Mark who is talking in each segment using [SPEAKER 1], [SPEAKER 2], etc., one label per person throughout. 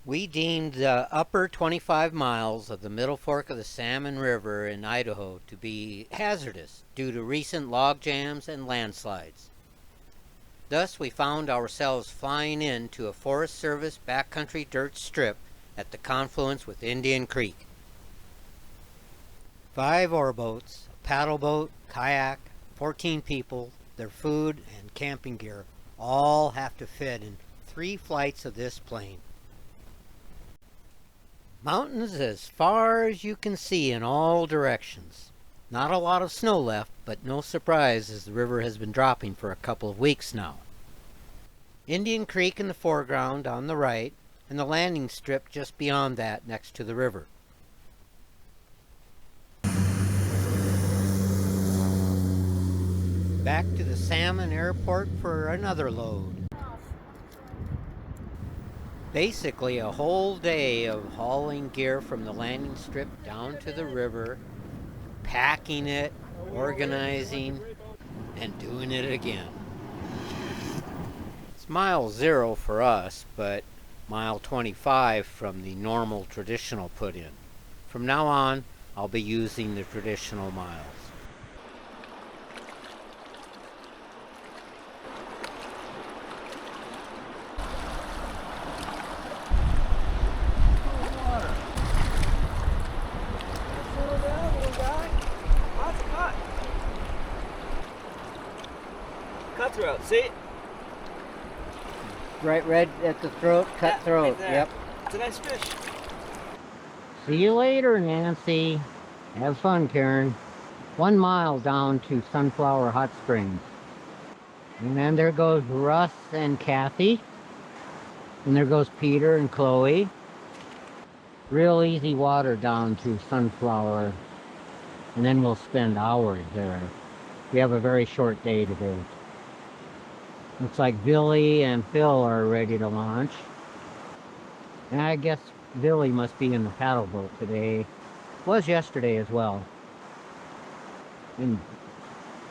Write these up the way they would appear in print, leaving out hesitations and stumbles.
[SPEAKER 1] We deemed the upper 25 miles of the middle fork of the Salmon River in Idaho to be hazardous due to recent log jams and landslides. Thus, we found ourselves flying into a Forest Service backcountry dirt strip at the confluence with Indian Creek. 5 oar boats, a paddle boat, kayak, 14 people, their food, and camping gear all have to fit in 3 flights of this plane. Mountains as far as you can see in all directions. Not a lot of snow left, but no surprise as the river has been dropping for a couple of weeks now. Indian Creek in the foreground on the right, and the landing strip just beyond that next to the river. Back to the Salmon Airport for another load. Basically a whole day of hauling gear from the landing strip down to the river, packing it, organizing, and doing it again. It's mile 0 for us, but mile 25 from the normal traditional put-in. From now on, I'll be using the traditional miles.
[SPEAKER 2] Cutthroat, see?
[SPEAKER 1] Right red at the throat, cutthroat,
[SPEAKER 2] right
[SPEAKER 1] yep.
[SPEAKER 2] It's a nice fish.
[SPEAKER 1] See you later, Nancy. Have fun, Karen. 1 mile down to Sunflower Hot Springs. And then there goes Russ and Kathy. And there goes Peter and Chloe. Real easy water down to Sunflower. And then we'll spend hours there. We have a very short day today. Looks like Billy and Phil are ready to launch. And I guess Billy must be in the paddle boat today. Was yesterday as well. And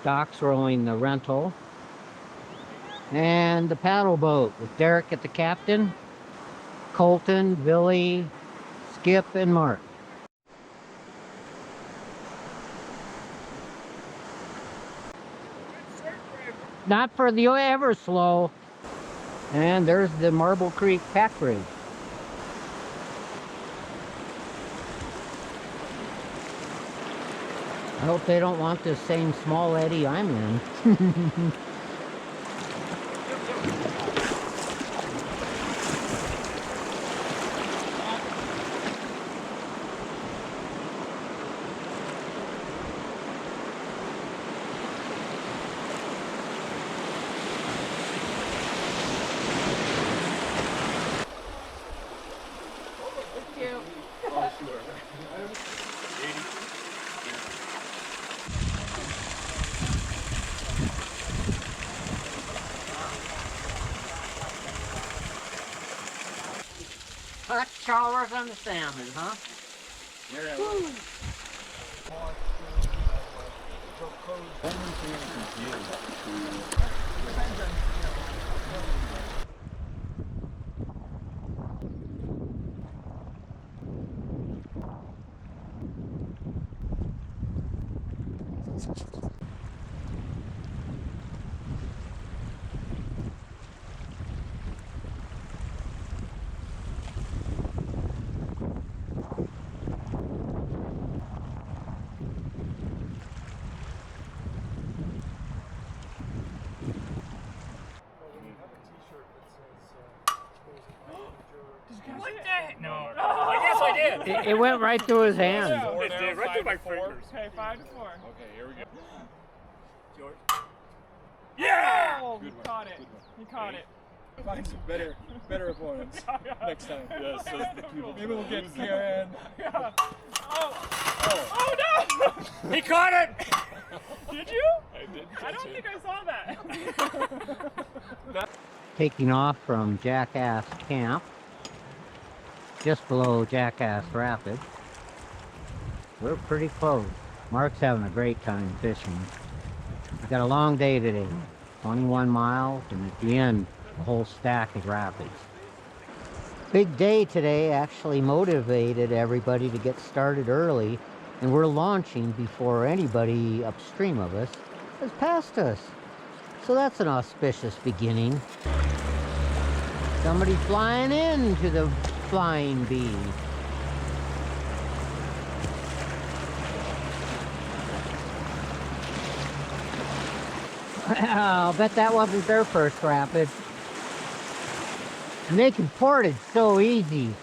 [SPEAKER 1] Doc's rowing the rental. And the paddle boat with Derek at the captain, Colton, Billy, Skip, and Mark. Not for the ever slow. And there's the Marble Creek pack bridge. I hope they don't want the same small eddy I'm in. Hot showers on the salmon, huh?
[SPEAKER 3] What the? No. I guess I did.
[SPEAKER 1] It went right through his hand.
[SPEAKER 3] It did, right through my fingers.
[SPEAKER 4] Okay, 5-4.
[SPEAKER 3] Okay, here we go. George.
[SPEAKER 4] Yeah! Oh,
[SPEAKER 3] Good
[SPEAKER 4] he
[SPEAKER 3] one.
[SPEAKER 4] caught it.
[SPEAKER 3] Good one.
[SPEAKER 4] He caught it.
[SPEAKER 3] Find some better opponents next time. Yes, so the people. Maybe we'll get Karen.
[SPEAKER 4] Yeah. Oh.
[SPEAKER 3] Oh.
[SPEAKER 4] Oh no!
[SPEAKER 3] He caught it!
[SPEAKER 4] Did you?
[SPEAKER 3] I did.
[SPEAKER 4] I don't think I saw that.
[SPEAKER 1] Taking off from Jackass Camp, just below Jackass Rapids. We're pretty close. Mark's having a great time fishing. We got a long day today, 21 miles, and at the end, the whole stack is rapids. Big day today, actually motivated everybody to get started early, and we're launching before anybody upstream of us has passed us. So that's an auspicious beginning. Somebody flying into the flying bee. I'll bet that wasn't their first rapid. And they can port it so easy.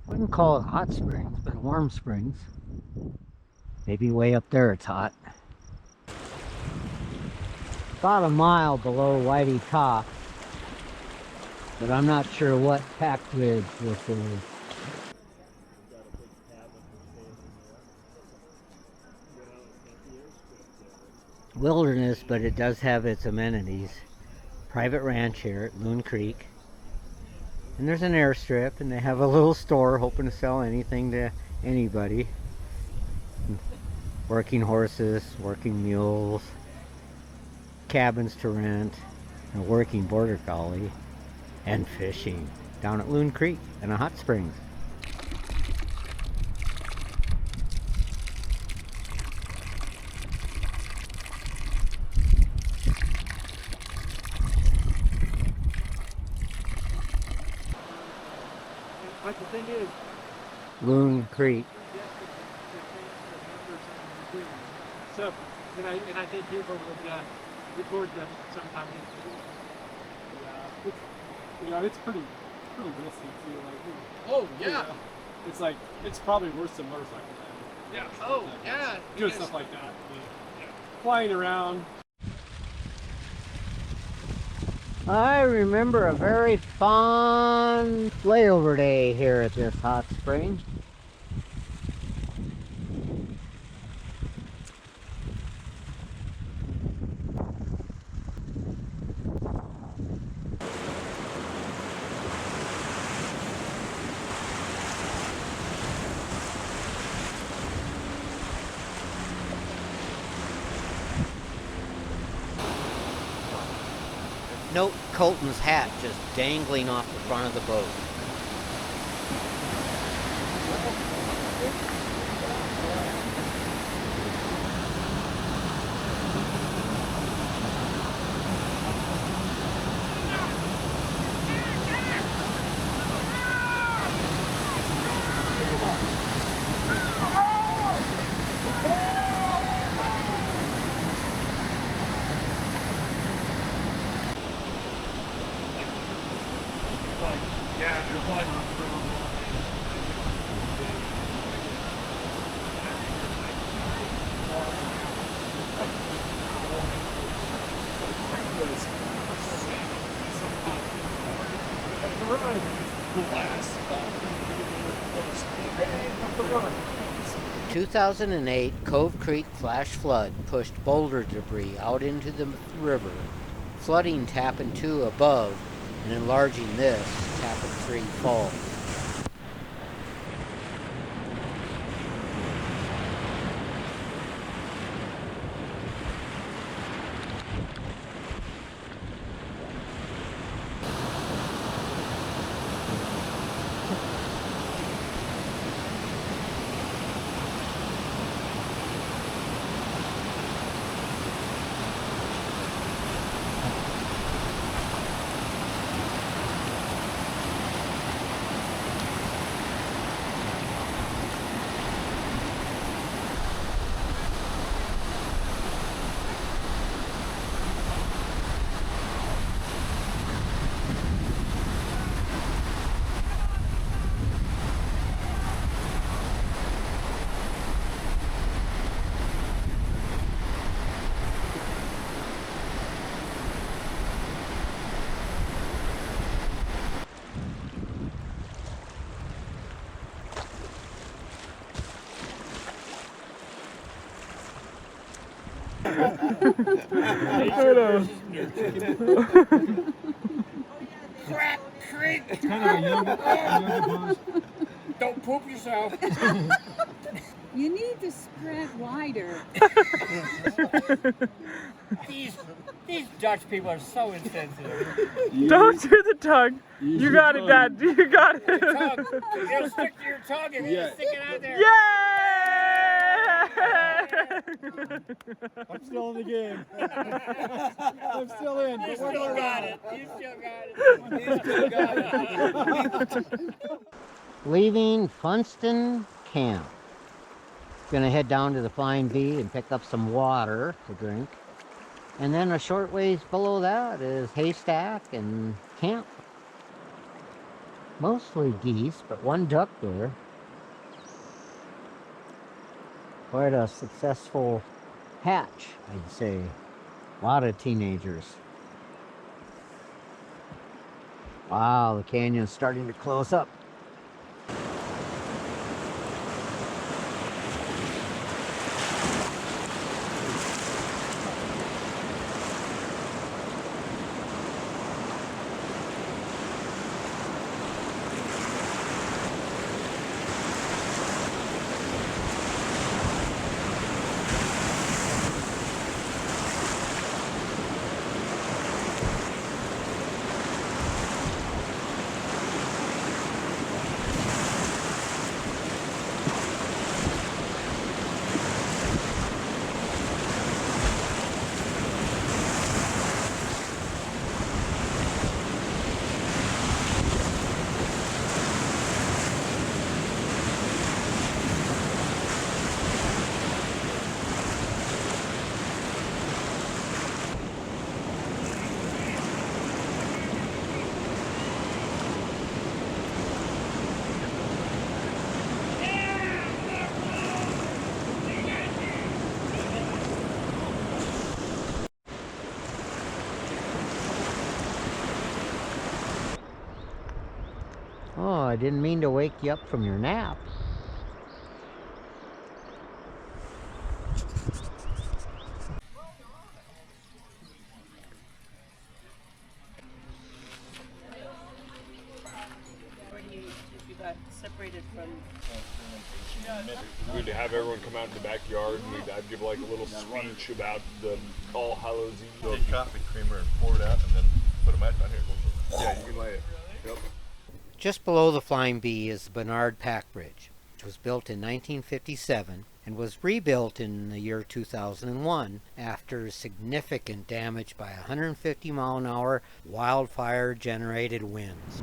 [SPEAKER 1] Wouldn't call it hot springs, but warm springs. Maybe way up there it's hot. About a mile below Whitey Top, but I'm not sure what packed ridge this is. Wilderness, but it does have its amenities. Private ranch here at Loon Creek. And there's an airstrip, and they have a little store hoping to sell anything to anybody. Working horses, working mules, cabins to rent, and a working border collie, and fishing down at Loon Creek and a hot springs.
[SPEAKER 3] But the thing is,
[SPEAKER 1] Loon Creek.
[SPEAKER 3] so, and I think people would record them sometime. It's pretty risky too. Like,
[SPEAKER 4] Oh yeah.
[SPEAKER 3] you know, it's like it's probably worse than motorcycle riding.
[SPEAKER 4] Yeah. Oh yeah.
[SPEAKER 3] Doing stuff like that. Flying around.
[SPEAKER 1] I remember a very fun layover day here at this hot spring. Note Colton's hat just dangling off the front of the boat.
[SPEAKER 4] Yeah. You're flying.
[SPEAKER 1] 2008 Cove Creek flash flood pushed boulder debris out into the river, flooding Tappan 2 above and enlarging this Tappan 3 fall.
[SPEAKER 5] Crap creek.
[SPEAKER 3] It's kind of a yoga pose.
[SPEAKER 5] Don't poop yourself.
[SPEAKER 6] You need to spread wider.
[SPEAKER 5] These Dutch people are so insensitive.
[SPEAKER 4] Don't do the tongue. You got it, Dad. You got it.
[SPEAKER 5] Tongue. It'll stick to your tongue and then you stick it out there.
[SPEAKER 4] Yay!
[SPEAKER 3] I'm still in the game. I'm still in.
[SPEAKER 5] You
[SPEAKER 3] But
[SPEAKER 5] still
[SPEAKER 3] what
[SPEAKER 5] got
[SPEAKER 3] do
[SPEAKER 5] it.
[SPEAKER 3] I
[SPEAKER 5] You still got it. You still got it.
[SPEAKER 1] Leaving Funston Camp. Gonna head down to the Flying V and pick up some water to drink. And then a short ways below that is Haystack and camp. Mostly geese, but one duck there. Quite a successful hatch, I'd say. A lot of teenagers. Wow, the canyon's starting to close up. Oh, I didn't mean to wake you up from your nap.
[SPEAKER 7] You got separated from.
[SPEAKER 4] We'd have everyone come out in the backyard and I'd give like a little speech about the All Hallows Eve.
[SPEAKER 8] Take coffee creamer and pour it out and then put a mat down here.
[SPEAKER 4] Yeah, you can lay it. Yep.
[SPEAKER 1] Just below the Flying V is the Bernard Pack Bridge, which was built in 1957 and was rebuilt in the year 2001 after significant damage by 150-mile-an-hour wildfire-generated winds.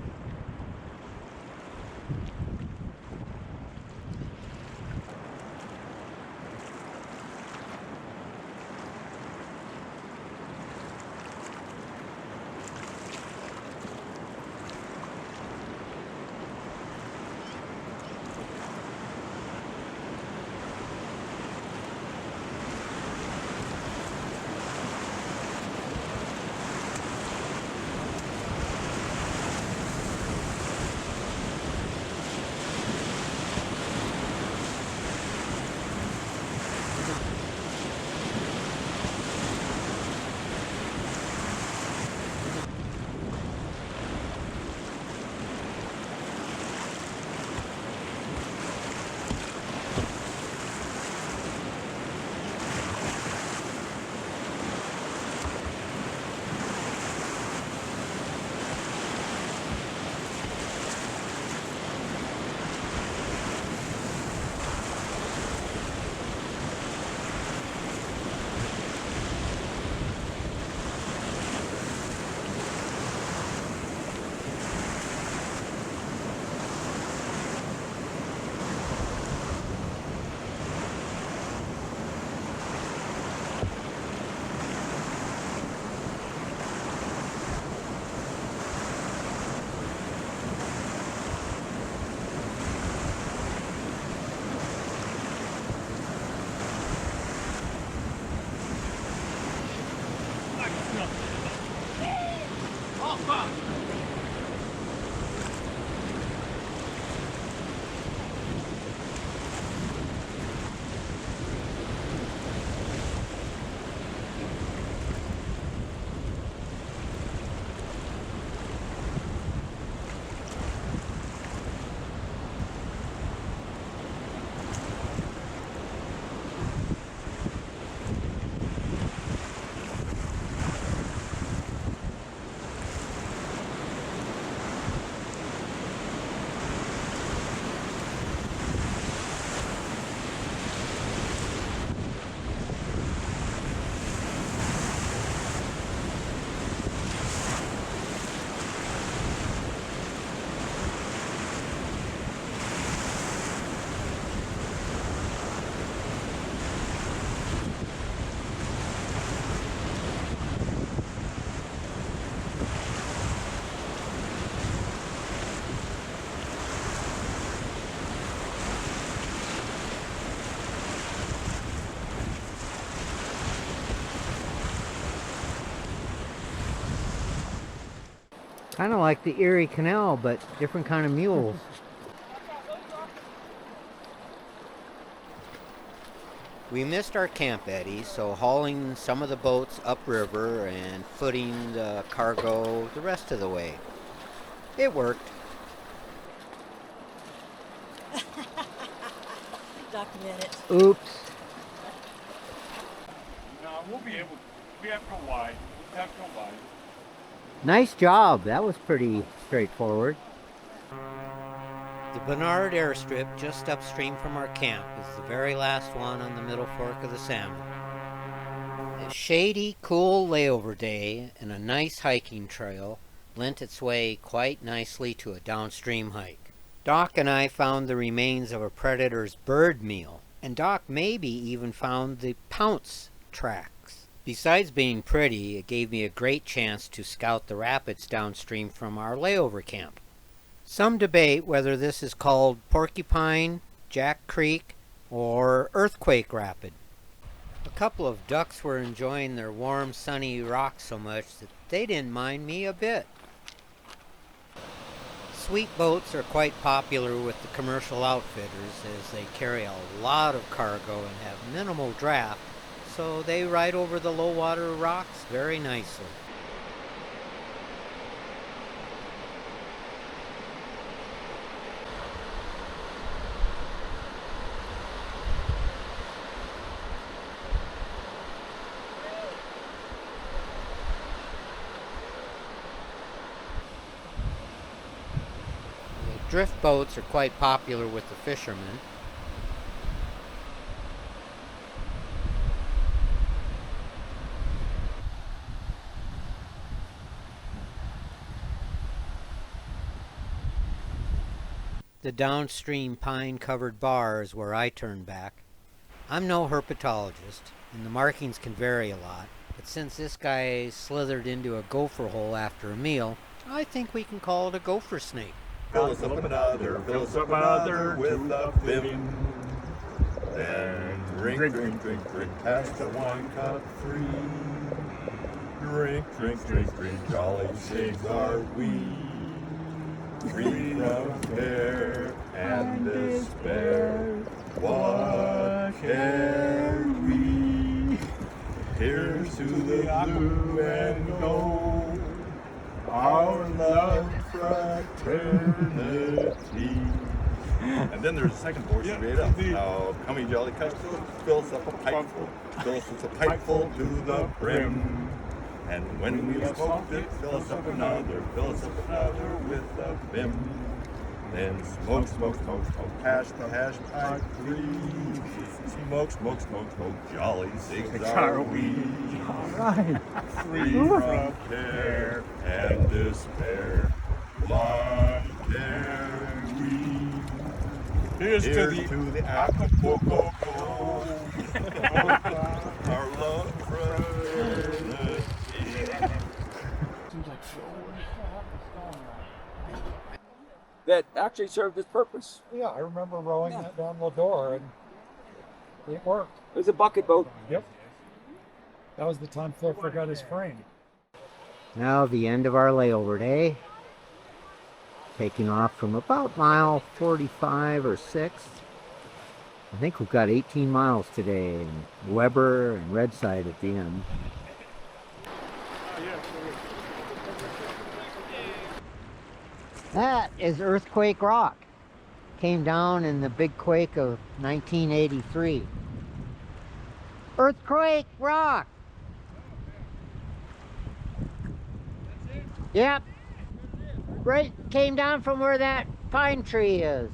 [SPEAKER 1] Kind of like the Erie Canal, but different kind of mules. We missed our camp eddy, so hauling some of the boats upriver and footing the cargo the rest of the way. It worked.
[SPEAKER 7] Document it.
[SPEAKER 1] Oops.
[SPEAKER 3] No, we'll be able. We have to go wide. We have to go wide.
[SPEAKER 1] Nice job. That was pretty straightforward. The Bernard Airstrip, just upstream from our camp, is the very last one on the middle fork of the Salmon. A shady, cool layover day and a nice hiking trail lent its way quite nicely to a downstream hike. Doc and I found the remains of a predator's bird meal, and Doc maybe even found the pounce tracks. Besides being pretty, it gave me a great chance to scout the rapids downstream from our layover camp. Some debate whether this is called Porcupine, Jack Creek, or Earthquake Rapid. A couple of ducks were enjoying their warm, sunny rocks so much that they didn't mind me a bit. Sweet boats are quite popular with the commercial outfitters as they carry a lot of cargo and have minimal draft, so they ride over the low water rocks very nicely. Drift boats are quite popular with the fishermen. The downstream pine-covered bar is where I turn back. I'm no herpetologist, and the markings can vary a lot, but since this guy slithered into a gopher hole after a meal, I think we can call it a gopher snake.
[SPEAKER 8] Fill us up another with a vim. Then drink, pass the 1 cup free. Drink, jolly cigs are we. Free from care and despair, what care we? Here's to the blue and gold, our love fraternity. And then there's a second portion made up. Now, coming jolly cups, fill us up a pipeful, fill us a pipeful to the brim. And when we have smoked it, fill us up another with a vim. Then smoke, hash, pipe free. Smoke, jolly cigs are we.
[SPEAKER 3] Alright.
[SPEAKER 8] Free from care and despair, what care we? Here's to the Acapulco, our love fraternity.
[SPEAKER 5] That actually served its purpose.
[SPEAKER 3] Yeah, I remember rowing that down Lador, and it worked.
[SPEAKER 5] It was a bucket boat.
[SPEAKER 3] Yep. That was the time Phil forgot his frame.
[SPEAKER 1] Now the end of our layover day. Taking off from about mile 45 or 6. I think we've got 18 miles today, and Weber and Redside at the end. That is Earthquake Rock. Came down in the big quake of 1983. Earthquake Rock! Yep. Right, came down from where that pine tree is.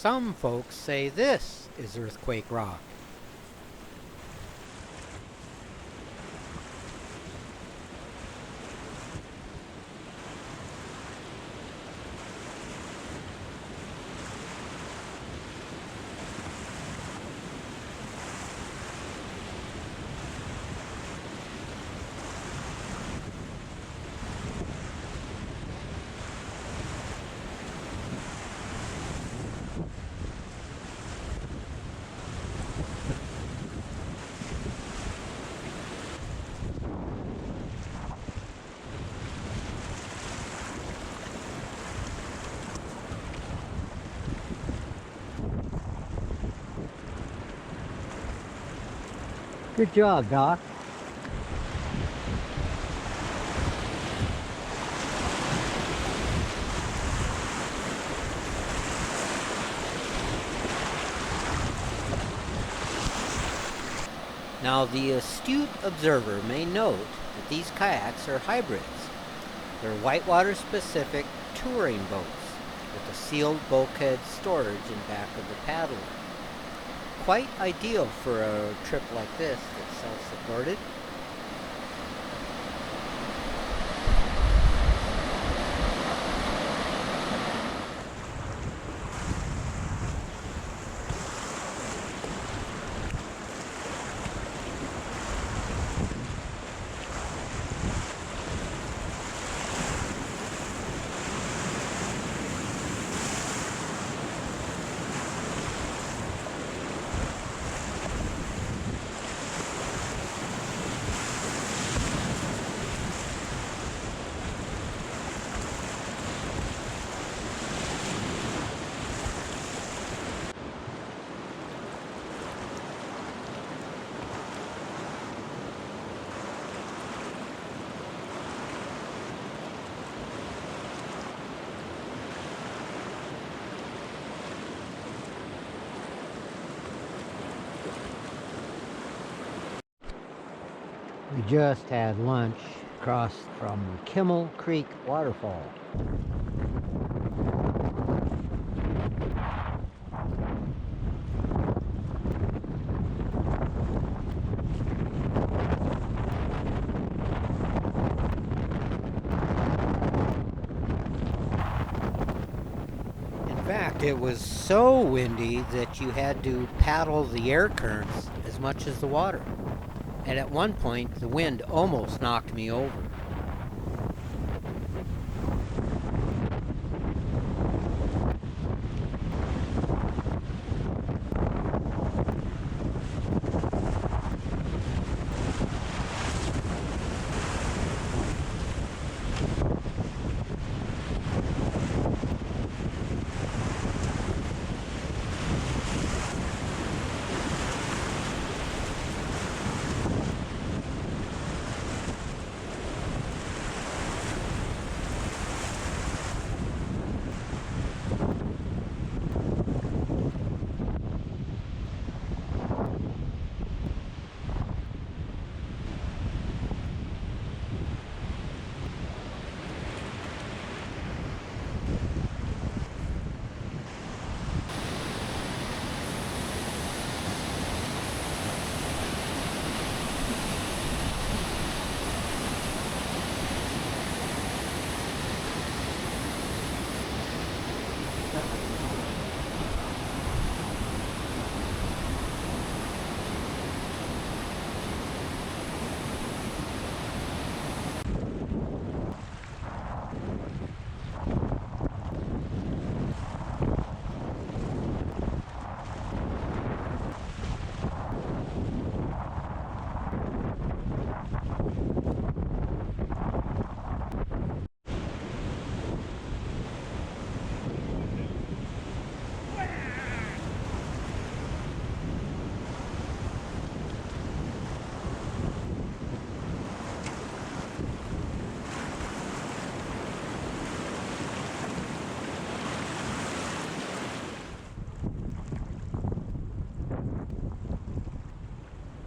[SPEAKER 1] some folks say this is earthquake rock. Good job, Doc. Now, the astute observer may note that these kayaks are hybrids. They're whitewater specific touring boats with a sealed bulkhead storage in back of the paddler. Quite ideal for a trip like this that's self-supported. We just had lunch across from Kimmel Creek Waterfall. In fact, it was so windy that you had to paddle the air currents as much as the water. And at one point, the wind almost knocked me over.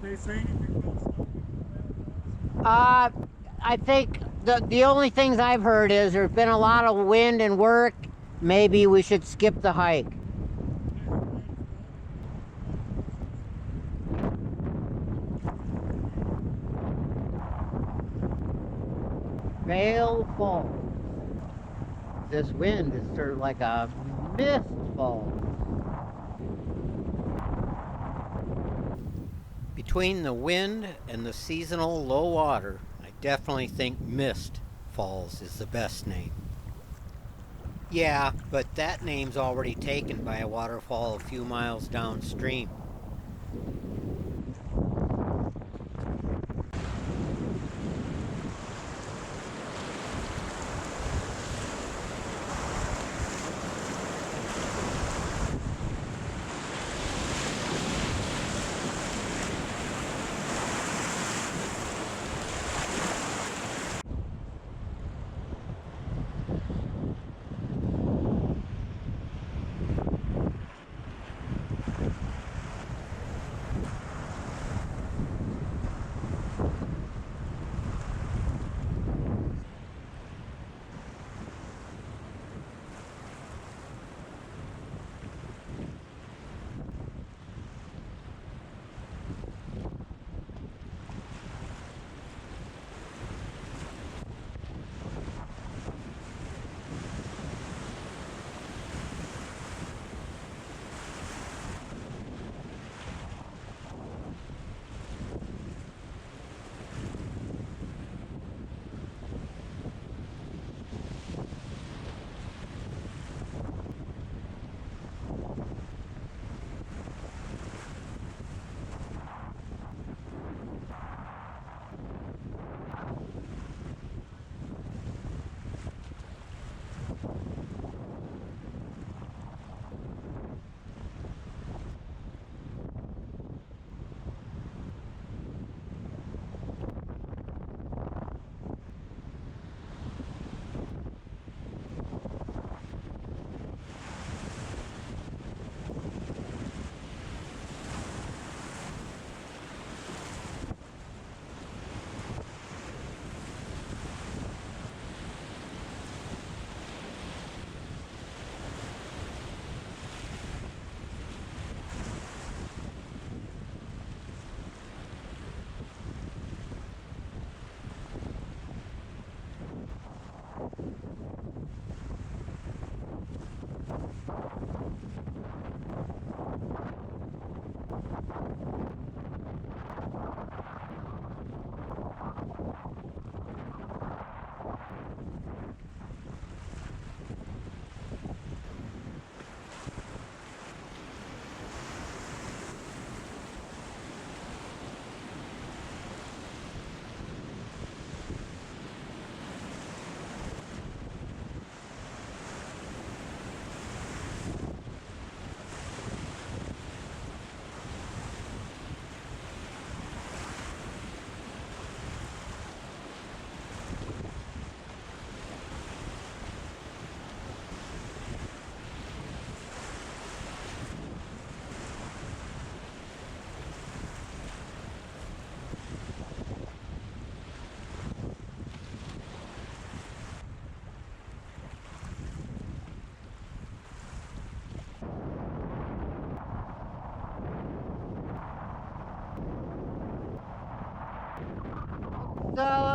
[SPEAKER 3] They say anything
[SPEAKER 1] I think the only things I've heard is there's been a lot of wind and work. Maybe we should skip the hike. Veil Falls. This wind is sort of like a mist fall. Between the wind and the seasonal low water, I definitely think Mist Falls is the best name. Yeah, but that name's already taken by a waterfall a few miles downstream.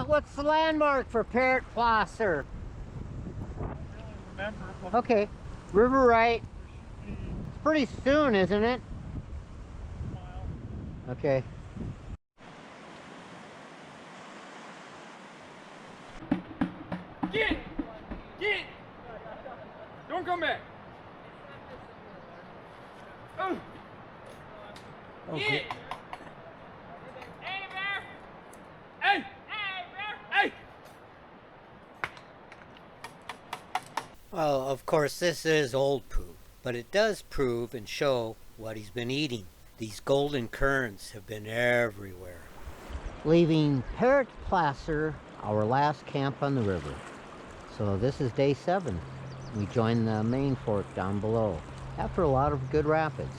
[SPEAKER 1] What's the landmark for Parrot Placer? Okay, river right. It's pretty soon, isn't it? Okay.
[SPEAKER 3] Get! Get! Don't come back! Oh!
[SPEAKER 1] Okay.
[SPEAKER 3] Hey, bear! Hey! Hey, bear! Hey!
[SPEAKER 1] Well, of course, this is old poop, but it does prove and show what he's been eating. These golden currents have been everywhere. Leaving Parrot Placer, our last camp on the river. So this is day 7. We joined the main fork down below after a lot of good rapids.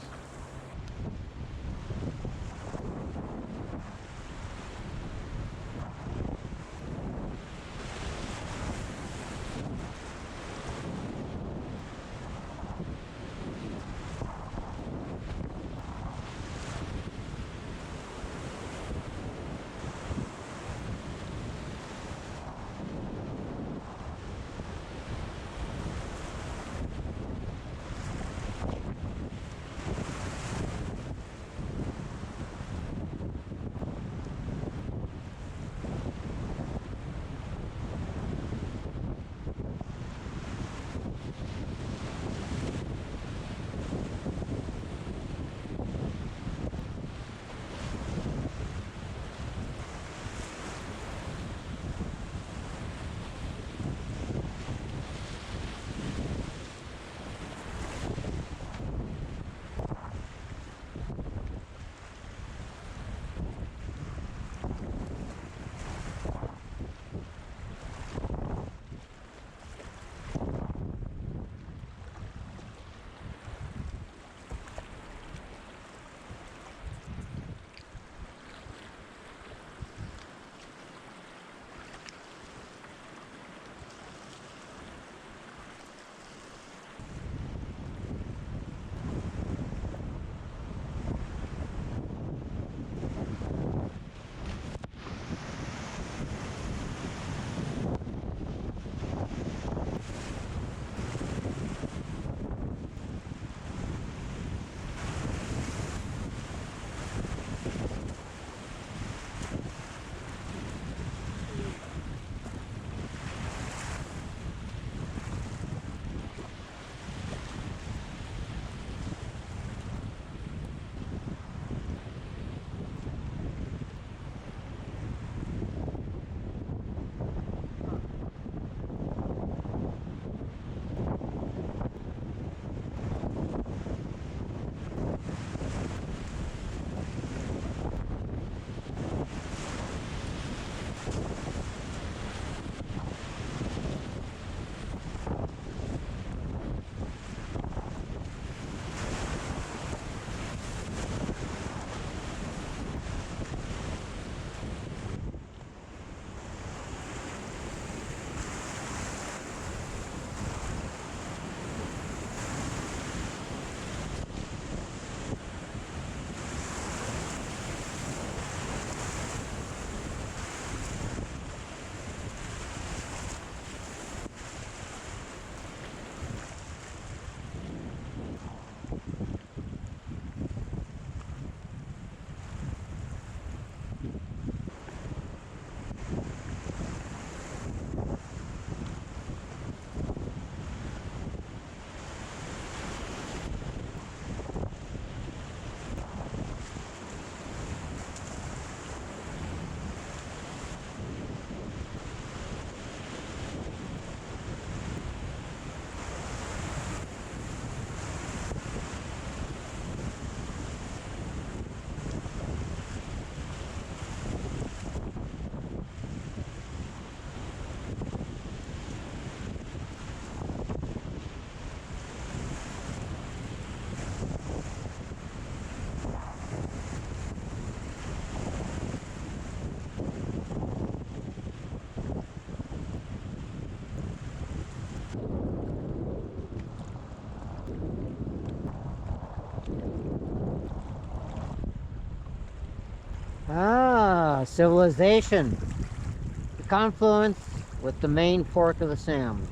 [SPEAKER 1] Ah, civilization. The confluence with the main fork of the Salmon.